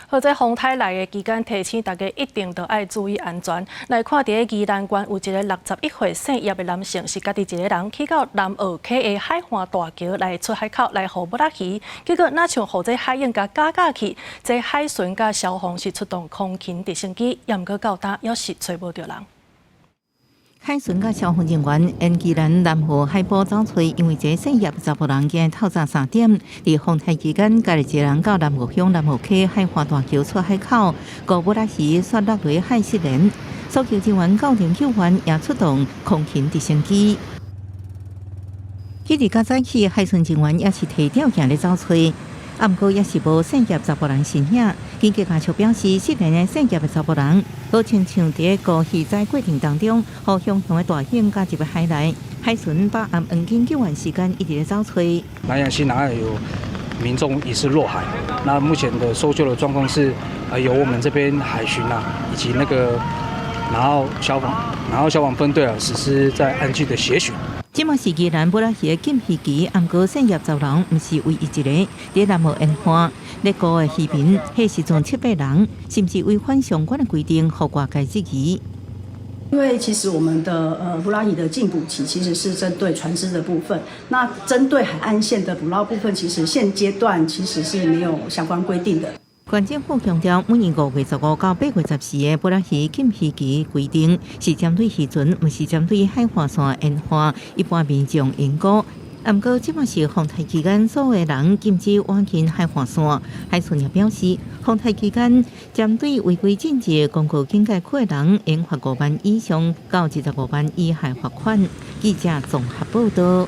或者风台来的期间，提醒大家一定都要注意安全。来看，伫个宜兰县有一个61岁姓叶的男性，是家己一个人去到南澳溪的海岸大桥来出海口来捕木仔鱼，结果哪像互这海鹰甲架去，这海巡甲消防是出动空勤直升机，也毋过到呾还是找无到人。 海巡甲消防人员沿宜兰南河海坡走找，因为这姓叶查甫人今日透早3点，伫风台期间，家己一个人到南河乡南河溪海岸大桥出海口，捕木仔鱼摔落落海失联。搜救人员到场救援，也出动空勤直升机。迄日较早起，海巡人员也是提吊徛咧走找。 啊，毋过也是无姓叶查甫人身影。经过家属表示，失联的姓叶的查甫人，好亲像伫个渔载过程当中，互熊熊的大鹰加入海内。海巡把按黄金救援时间一直咧走找。南洋西南岸有民众疑似落海，那目前的搜救的状况是，由我们这边海巡以及然后消防分队实施在岸际的协寻。 即马是宜兰捕仔鱼的禁渔期，毋过姓叶查甫人毋是唯一一个，伫南澳沿岸咧捕的渔民，迄时阵7、8人，是毋是违反相关的规定，互外界质疑？ 因为其实我们的捕捞鱼的禁捕期其实是针对船只的部分，那针对海岸线的捕捞部分，其实现阶段其实是没有相关规定的。 县政府强调，每年5月15到8月14的捕仔鱼禁渔期规定，是针对渔船，毋是针对海岸线沿岸一般民众因果。毋过，即马是风台期间，所有人禁止往近海岸线。海巡也表示，风台期间针对违规禁止的公告境界区的人，应罚5万以上到25万以下罚款。记者综合报道。